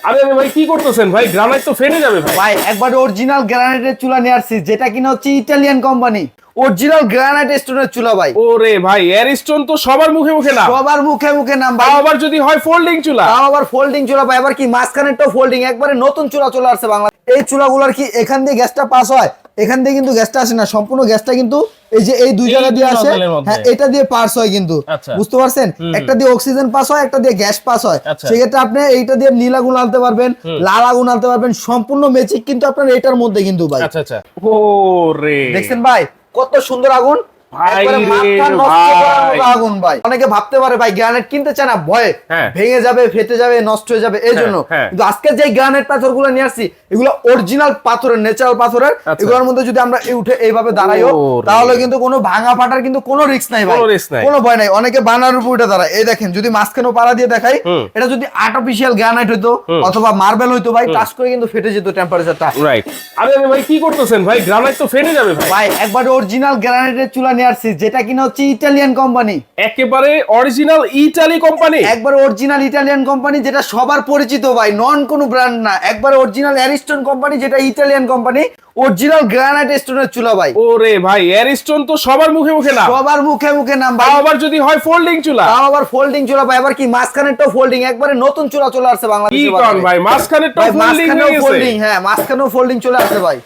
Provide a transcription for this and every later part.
আরে আরে ভাই কি করতেছেন ভাই? গ্রানাইট তো ফেটে যাবে ভাই। ভাই একবার অরিজিনাল গ্রানাইটের চুলা নিয়ে আসছি, যেটা কিনা হচ্ছে ইটালিয়ান কোম্পানি অরিজিনাল গ্রানাইট স্টোনের চুলা ভাই। ওরে ভাই, এয়ারস্টোন তো সবার মুখে মুখে না, সবার মুখে মুখে নাম ভাই। তাও আবার যদি হয় ফোল্ডিং চুলা। তাও আবার ফোল্ডিং চুলা ভাই, আবার কি মাঝখানেরটাও ফোল্ডিং, একবারে নতুন চুলা চলে আসছে বাংলা। এই চুলাগুলোর কি এখান দিয়ে গ্যাসটা পাস হয়, এখান দিয়ে কিন্তু গ্যাসটা আসে না, সম্পূর্ণ গ্যাসটা কিন্তু এই যে এই দুই জায়গা দিয়ে আসে। হ্যাঁ, এটা দিয়ে পাস হয় কিন্তু, আচ্ছা। বুঝতে পারছেন? একটা দিয়ে অক্সিজেন পাস হয়, একটা দিয়ে গ্যাস পাস হয়। আচ্ছা। সেক্ষেত্রে আপনি এইটা দিয়ে নীল আগুন আনতে পারবেন, লাল আগুন আনতে পারবেন, সম্পূর্ণ ম্যাজিক কিন্তু আপনার এটার মধ্যে কিন্তু ভাই। আচ্ছা আচ্ছা। ওরে দেখছেন ভাই কত সুন্দর আগুন, ভাই একবারে রে মাথা নষ্ট করার মতো ভাই। আগুন ভাই। অনেকে ভাবতে পারে ভাই গ্রানাইট কিনতে চায় না, ভয়ে হ্যাঁ। ভেঙে যাবে, ফেটে যাবে, নষ্ট হয়ে যাবে এই জন্য। হ্যাঁ। কিন্তু আজকে যে গ্রানাইট পাথরগুলো নিয়ে আসছি, এগুলো অরিজিনাল পাথরের, ন্যাচারাল পাথরের। আচ্ছা। এগুলোর মধ্যে যদি আমরা উঠে এইভাবে দাঁড়াইও, ওরে। তাহলে কিন্তু কোনো ভাঙা ফাটার কিন্তু কোনো রিস্ক নাই ভাই, কোনো risk নাই। কোনো ভয় নাই। অনেকে বানার উপর উঠে দাঁড়ায়, এই দেখেন যদি মাঝখানেও পাড়া দিয়ে দেখাই, এটা যদি আর্টিফিশিয়াল গ্রানাইট হইতো অথবা মার্বেল হইতো ভাই, টাচ করে কিন্তু ফেটে যেত টেম্পারেচারটা। রাইট। আরে আরে ভাই কি করতেছেন ভাই? গ্রানাইট তো ফেটে যাবে ভাই। ভাই একবার অরিজিনাল গ্রানাইটের চুলা নিয়ে আসছি, যেটা কিনা হচ্ছে ইটালিয়ান কোম্পানি। একেবারে অরিজিনাল ইতালি কোম্পানি। একবার অরিজিনাল ইটালিয়ান কোম্পানি, যেটা সবার পরিচিত ভাই, নন কোনো ব্র্যান্ড না। একবার অরিজিনাল অ্যারিস্টন কোম্পানি, যেটা ইটালিয়ান কোম্পানি, অরিজিনাল গ্রানাইট স্টোনের চুলা ভাই। ওরে ভাই, এয়ারস্টোন তো সবার মুখে মুখে না, সবার মুখে মুখে নাম ভাই। তাও আবার যদি হয় ফোল্ডিং চুলা। তাও আবার ফোল্ডিং চুলা ভাই, আবার কি মাঝখানেরটাও ফোল্ডিং, একবারে নতুন চুলা চলে আসছে কি বাংলাদেশে কোন ভাই, মাঝখানেরটা ভাই। ফোল্ডিং মাঝখানেও হয়ে গেছে। ফোল্ডিং, হ্যাঁ মাঝখানেও ফোল্ডিং চলে আসছে ভাই।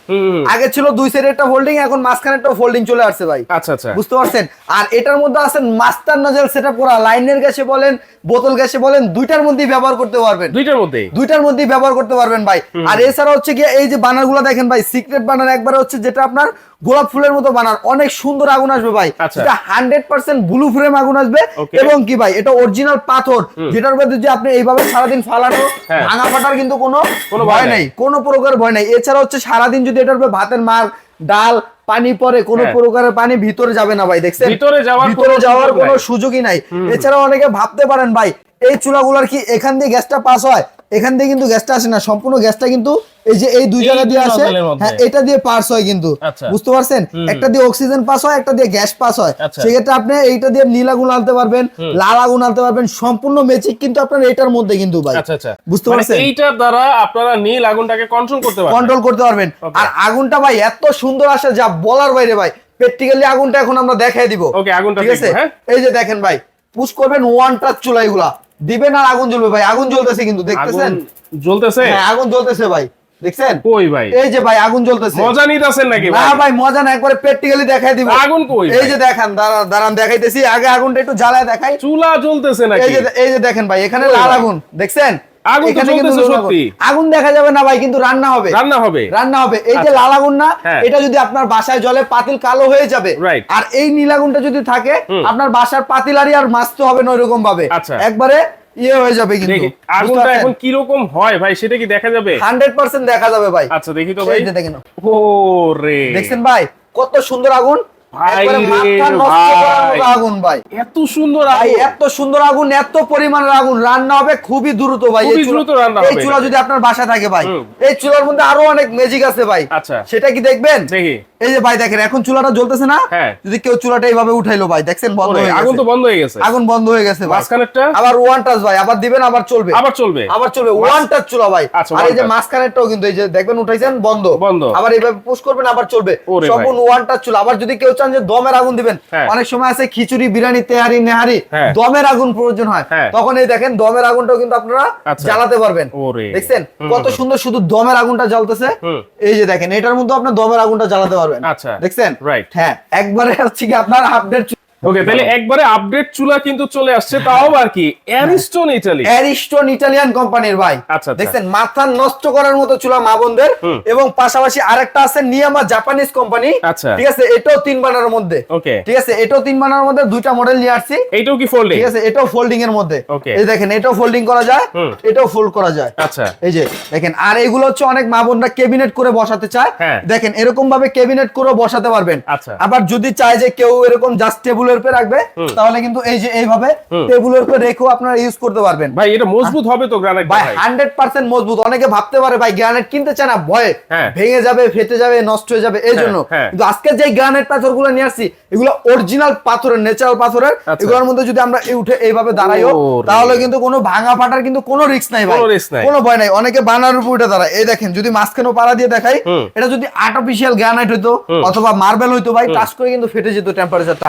আগে ছিল দুই সাইডেরটা ফোল্ডিং, এখন মাঝখানেরটাও ফোল্ডিং চলে আসছে ভাই। আচ্ছা আচ্ছা। বুঝতে পারছেন? আর এটার মধ্যে আছে মাস্টার নজেল সেটআপ করা, লাইনের গ্যাসে বলেন, বোতল গ্যাসে বলেন, দুইটার মধ্যেই ব্যবহার করতে পারবেন। দুইটার মধ্যে। দুইটার মধ্যেই ব্যবহার করতে পারবেন ভাই। আর এছাড়া হচ্ছে কি, এই যে বানারগুলো দেখেন ভাই, সিক্রেট বানার, একবার হচ্ছে যেটা আপনার গোলাপ ফুলের মতো বানার, অনেক সুন্দর আগুন আসবে ভাই। আচ্ছা। এটা 100% ব্লু ফ্রেম আগুন আসবে। Okay. এবং কি ভাই, এটা অরিজিনাল পাথর, যেটার মধ্যে যে আপনি এইভাবে সারাদিন ফালানো, হ্যাঁ। ভাঙা ফাটার কিন্তু কোনো কোনো ভয় ভয় নাই, কোনো প্রকার ভয় নাই। এছাড়া হচ্ছে সারাদিন যদি এটার উপরে ভাতের মার, ডাল, পানি পরে, কোনো হ্যাঁ। প্রকারের পানি ভিতরে যাবে না ভাই। দেখছেন ভিতরে যাওয়ার ভিতরে কোনো যাওয়ার সুযোগ কোনো নাই। সুযোগই নাই। এছাড়া অনেকে ভাবতে পারেন ভাই, এই চুলাগুলোর কি এখান দিয়ে গ্যাসটা পাস হয়, এখান দিয়ে কিন্তু গ্যাসটা আসে না, সম্পূর্ণ গ্যাসটা কিন্তু এই যে এই দুই এই জায়গা দিয়ে দুই আসে। nozzle-এর মধ্যে। হ্যাঁ, এটা দিয়ে পাস হয় কিন্তু, আচ্ছা। বুঝতে পারছেন? একটা দিয়ে অক্সিজেন পাস হয়, একটা দিয়ে গ্যাস পাস হয়। আচ্ছা। সেক্ষেত্রে আপনি এইটা দিয়ে নীল আগুন আনতে পারবেন, লাল আগুন আনতে পারবেন, সম্পূর্ণ ম্যাজিক কিন্তু আপনার এটার মধ্যে কিন্তু ভাই। আচ্ছা আচ্ছা। বুঝতে মানে পারছেন? এইটার দ্বারা আপনারা নীল আগুনটাকে কন্ট্রোল করতে পারবেন। কন্ট্রোল করতে পারবেন। Okay. আর আগুনটা ভাই এত সুন্দর আসে যা বলার বাইরে ভাই। প্র্যাকটিক্যালি আগুনটা এখন আমরা দেখাই দিব। Okay, আগুনটা ঠিক আছে? দেখবো, হ্যাঁ। এই যে দেখেন ভাই, পুশ করবেন, ওয়ান টাচ চুলা এগুলা দিবেন আর আগুন জ্বলবে ভাই। আগুন জ্বলতেছে কিন্তু, দেখতেছেন? আগুন জ্বলতেছে। হ্যাঁ, আগুন জ্বলতেছে ভাই, দেখছেন? কই ভাই? এই যে ভাই আগুন জ্বলতেছে। মজা নিতেছেন নাকি না ভাই? ভাই, মজা না, একবারে প্র্যাকটিক্যালি দেখাই দিব। আগুন কই এই ভাই? যে দেখেন, দাঁড়ান দাঁড়ান দেখাইতেছি। আগে আগুনটা একটু জ্বালায় দেখাই। চুলা জ্বলতেছে এই নাকি? যে এই যে দেখেন ভাই, এখানে কই লাল ভাই? আগুন, দেখছেন? আগুন তো এখানে কিন্তু জ্বলতেছে লাল আগুন। সত্যি। আগুন দেখা যাবে না ভাই, কিন্তু রান্না হবে। রান্না হবে। রান্না হবে। এই যে আচ্ছা। লাল আগুন না, হ্যাঁ। এটা যদি আপনার বাসায় জ্বলে, পাতিল কালো হয়ে যাবে। Right. আর এই নীল আগুনটা যদি থাকে, আপনার বাসার পাতিলারি আর মাছতে হবে না ওইরকম ভাবে। আচ্ছা। একবারে ইয়ে হয়ে যাবে কিন্তু। দেখি আগুনটা এখন কি রকম হয় ভাই, সেটা কি দেখা যাবে? 100% দেখা যাবে ভাই। আচ্ছা দেখি তো ভাই। এই যে দেখেন, ওরে দেখছেন ভাই কত সুন্দর আগুন, ভাই একবারে রে মাথা নষ্ট করার ভাই। মতো আগুন ভাই। এত সুন্দর ভাই আগুন। এত সুন্দর আগুন, এত পরিমাণের আগুন, রান্না হবে খুবই দ্রুত ভাই। খুবই এই চুলা- দ্রুত রান্না এই হবে চুলা এটা। যদি আপনার বাসা থাকে ভাই, হুম। এই চুলার মধ্যে আরো অনেক ম্যাজিক আছে ভাই। আচ্ছা। সেটা কি দেখবেন? দেখি। এই যে ভাই দেখেন, এখন চুলাটা জ্বলতেছে না? হ্যাঁ। যদি কেউ চুলাটা এইভাবে উঠাইলো ভাই, দেখছেন বন্ধ ওরে, হয়ে গেছে। আগুন তো বন্ধ হয়ে গেছে। আগুন বন্ধ হয়ে গেছে ভাই। মাঝখানেরটা? আবার ওয়ান টাচ ভাই, আবার দিবেন, আবার চলবে। আবার চলবে। আবার চলবে, ওয়ান টাচ চুলা ভাই। আচ্ছা, আর one এই যে touch। মাঝখানেরটাও কিন্তু এই যে দেখবেন উঠাইছেন, বন্ধ। বন্ধ। আবার এইভাবে পুশ করবেন, আবার চলবে। ওরে সম্পূর্ণ ওয়ান টাচ চুলা। আবার যদি কেউ চান যে দমের আগুন দিবেন, হ্যাঁ। অনেক সময় আছে খিচুড়ি, বিরিয়ানি, তেহারি, নেহারি, হ্যাঁ। দমের আগুন প্রয়োজন হয়। হ্যাঁ। তখন এই দেখেন দমের আগুনটাও কিন্তু আপনারা আচ্ছা। জ্বালাতে পারবেন। ওরে। দেখছেন কত সুন্দর, শুধু দমের আগুনটা জ্বলতেছে। হুম। এই যে দেখেন, এটার মধ্যে আপনি দমের আগুনটা জ্বালাতে পারবেন। আচ্ছা। দেখছেন? Right. হ্যাঁ, একবারে হচ্ছে কি আপনার আপডেট। ওকে, তাহলে একবারে আপডেট চুলা কিন্তু চলে আসছে, তাও আবার কি অ্যারিস্টন ইতালি। অ্যারিস্টন ইটালিয়ান কোম্পানির ভাই। আচ্ছা, আচ্ছা। দেখছেন মাথা নষ্ট করার মতো চুলা মা বোনদের। এবং পাশাপাশি আরেকটা আছে নিয়ামা জাপানিজ কোম্পানি। আচ্ছা। ঠিক আছে, এটাও 3 বানার মধ্যে। ওকে। ঠিক আছে, এটাও 3 বানার মধ্যে, দুইটা মডেল নিয়ে আসছি। এইটাও কি ফোল্ডিং? ঠিক আছে, এটাও ফোল্ডিং এর মধ্যে। Okay. এই দেখেন, এটাও ফোল্ডিং করা যায়, এটাও ফোল্ড করা যায়। আচ্ছা। এই যে দেখেন, আর এগুলো হচ্ছে অনেক মা বোনরা ক্যাবিনেট করে বসাতে চায়। হ্যাঁ। দেখেন এরকম ভাবে ক্যাবিনেট করে বসাতে পারবেন। আচ্ছা। আবার যদি চায় যে কেউ এরকম জাস্ট টেবিলে টেবিলের উপরে রাখবে, তাহলে কিন্তু এই যে এইভাবে টেবিলের উপরে রেখেও আপনারা ইউজ করতে পারবেন। ভাই এটা মজবুত হবে তো গ্রানাইট ভাই 100% মজবুত। অনেকে ভাবতে পারে ভাই গ্রানাইট কিনতে চায় না, ভয়ে ভেঙে যাবে, ফেটে যাবে, নষ্ট হয়ে যাবে, এই জন্য। কিন্তু আজকে যে গ্রানাইট পাথরগুলো নিয়ে আসছি, এগুলো অরিজিনাল পাথরের, ন্যাচারাল পাথরের। এগুলোর মধ্যে যদি আমরা উঠে এইভাবে দাঁড়াইও, তাহলে কিন্তু কোনো ভাঙা ফাটার কিন্তু কোনো রিস্ক নাই ভাই, কোনো ভয় নাই। অনেকে বানার উপর উঠে দাঁড়ায়, এই দেখেন যদি মাঝখানে পাড়া দিয়ে দেখাই, এটা যদি আর্টিফিশিয়াল গ্রানাইট হইতো অথবা মার্বেল হইতো ভাই, টাচ করে কিন্তু ফেটে যেত টেম্পারেচারটা।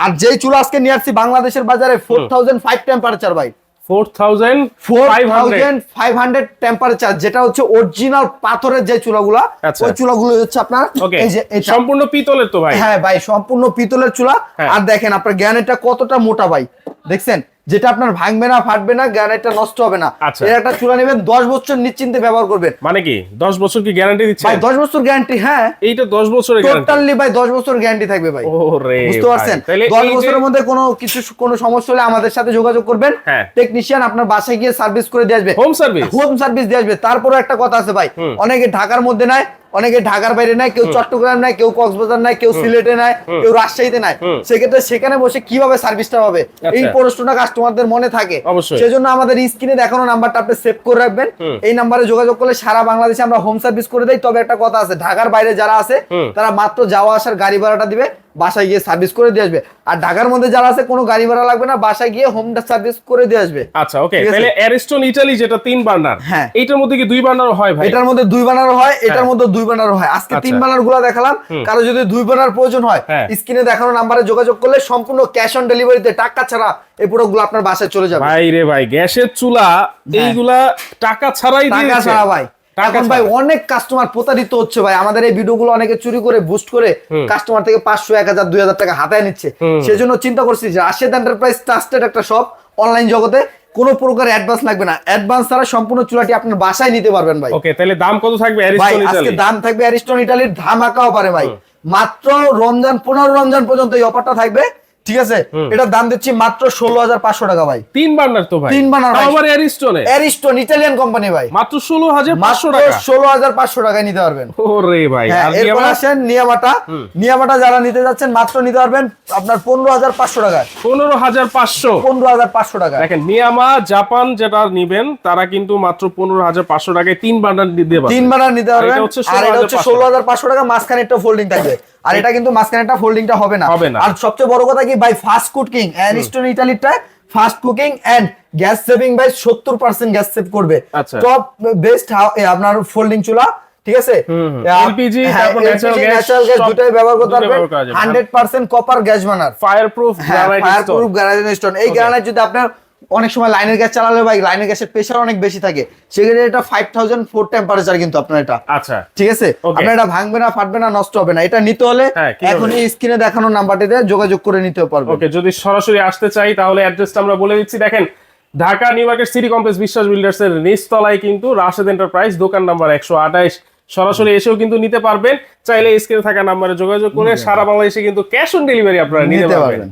আর যেই চুলা আজকে নিয়ে আসছি বাংলাদেশের বাজারে 4005 টেম্পারেচার ভাই, 4500 টেম্পারেচার, যেটা হচ্ছে অরিজিনাল পাথরের যে চুলাগুলা, ওই চুলাগুলো হচ্ছে আপনার এই যে সম্পূর্ণ পিতলের তো ভাই। হ্যাঁ ভাই সম্পূর্ণ পিতলের চুলা। আর দেখেন আপনার গ্রানাইটটা কতটা মোটা ভাই, দেখছেন, যেটা আপনার ভাঙবে না, ফাটবে না, গ্রানাইটটা নষ্ট হবে না। এর একটা চুলা নেবেন 10 বছর নিশ্চিন্তে ব্যবহার করবেন। মানে কি 10 বছর কি গ্যারান্টি দিচ্ছে ভাই? 10 বছর গ্যারান্টি। হ্যাঁ এইটা 10 বছরের গ্যারান্টি টোটালি ভাই, 10 বছর গ্যারান্টি থাকবে ভাই। ওরে বুঝতে পারছেন? 10 বছরের মধ্যে কোনো সমস্যা হলে আমাদের সাথে যোগাযোগ করবেন, টেকনিশিয়ান আপনার বাসায় গিয়ে সার্ভিস করে দিয়ে আসবে, হোম সার্ভিস দিয়ে আসবে। তারপরে একটা কথা আছে ভাই, অনেকে ঢাকার মধ্যে নাই, অনেকে ঢাকার বাইরে নাই, কেউ চট্টগ্রাম নাই, কেউ কক্সবাজার নাই, কেউ সিলেটে নাই, কেউ রাজশাহীতে নাই। সেক্ষেত্রে সেখানে বসে কিভাবে সার্ভিসটা পাবে, এই প্রশ্নটা কাস্টমারদের মনে থাকে। সেজন্য আমাদের স্ক্রিনে দেখানো নাম্বারটা আপনি সেভ করে রাখবেন। এই নাম্বারে যোগাযোগ করলে সারা বাংলাদেশে আমরা হোম সার্ভিস করে দেই। তবে একটা কথা আছে, ঢাকার বাইরে যারা আছে তারা মাত্র যাওয়া আসার গাড়ি ভাড়াটা দিবে, বাসায় গিয়ে সার্ভিস করে দিয়ে আসবে। আর ঢাকার মধ্যে যারা আছে কোনো গাড়ি ভাড়া লাগবে না, বাসায় গিয়ে হোম সার্ভিস করে দিয়ে আসবে। আচ্ছা ওকে। তাহলে অ্যারিস্টন ইতালি যেটা 3 বার্নার, হ্যাঁ এটার মধ্যে কি 2 বার্নার হয় ভাই? এটার মধ্যে 2 বার্নার হয়, এটার মধ্যে 2 বার্নার হয়। আজকে 3 বার্নার গুলো দেখালাম, কারো যদি 2 বার্নার প্রয়োজন হয় স্ক্রিনে দেখানো নাম্বারে যোগাযোগ করলে সম্পূর্ণ ক্যাশ অন ডেলিভারিতে, টাকা ছাড়া এই প্রোডাক্টগুলো আপনার বাসায় চলে যাবে। ভাই রে ভাই, গ্যাসের চুলা এইগুলা টাকা ছাড়াই দিয়ে দিচ্ছে। টাকা ছাড়া ভাই। এখন ভাই অনেক কাস্টমার প্রতারিত হচ্ছে ভাই, আমাদের এই ভিডিওগুলো অনেকে চুরি করে বুস্ট করে কাস্টমার থেকে 500, 1000, 2000 টাকা হাতায় নিচ্ছে। সেজন্য চিন্তা করছি যে রাশেদ এন্টারপ্রাইজ ট্রাস্টেড একটা শপ, অনলাইন জগতে কোনো প্রকার অ্যাডভান্স লাগবে না, অ্যাডভান্স ছাড়া সম্পূর্ণ চুলাটি আপনার বাসায় নিতে পারবেন ভাই। ওকে, তাহলে দাম কত থাকবে অ্যারিস্টন ইতালি? আজকে দাম থাকবে অ্যারিস্টন ইতালির ধামাকা অফারে ভাই, মাত্র 15 রমজান পর্যন্ত এই অফারটা থাকবে, ঠিক আছে? এটা দাম দিচ্ছি মাত্র 16500 টাকা ভাই। 3 বার্নার তো ভাই, 3 বার্নার ভাই, আবার অ্যারিস্টন ইতালিয়ান কোম্পানি ভাই, মাত্র 16500 টাকা, 16500 টাকায় নিতে পারবেন। ওরে ভাই। আর এরপর আসেন নিয়ামাটা যারা নিতে যাচ্ছেন মাত্র নিতে পারবেন আপনার 15500 টাকা। 15500 টাকা। দেখেন নিয়ামা জাপান যেটা নেবেন তারা কিন্তু মাত্র 15500 টাকায় 3 বার্নার দিতে পারবে, 3 বার্নার নিতে পারবেন। আর এটা হচ্ছে 16500 টাকা, মাঝখানে একটা ফোল্ডিং থাকবে। আর এটা কিন্তু মাঝখানে একটা ফোল্ডিংটা হবে না। আর সবচেয়ে বড় কথা কি ভাই, ফাস্ট কুকিং, অ্যারিস্টন ইতালিটা fast cooking and gas saving ভাই, 70% গ্যাস সেভ করবে। টপ বেস্ট আপনার ফোল্ডিং চুলা, ঠিক আছে? এলপিজি তারপর ন্যাচারাল গ্যাস দুটোই ব্যবহার করতে পারবেন। 100% copper gas burner, fireproof granite stone. এই গ্রানাইট যদি আপনার অনেক সময় লাইনের গ্যাস চালালে ভাই, লাইনের গ্যাসের প্রেসার অনেক বেশি থাকে, সেক্ষেত্রে এটা 5004 টেম্পারেচার কিন্তু আপনার এটা। আচ্ছা ঠিক আছে, আপনার এটা ভাঙবে না, ফাটবে না, নষ্ট হবে না। এটা নিতে হলে এখন এই স্ক্রিনে দেখানো নাম্বারটিতে যোগাযোগ করে নিতে পারবেন। ওকে, যদি সরাসরি আসতে চাই তাহলে অ্যাড্রেসটা আমরা বলে দিচ্ছি। দেখেন Dhaka new market city complex বিশ্বাস বিল্ডার্স এর নিচতলায় কিন্তু রাশেদ এন্টারপ্রাইজ, দোকান নাম্বার 128। সরাসরি এসেও কিন্তু নিতে পারবেন, চাইলে স্ক্রিনে থাকা নাম্বারে যোগাযোগ করে সারা বাংলাদেশে কিন্তু ক্যাশ অন ডেলিভারি আপনারা নিতে পারবেন।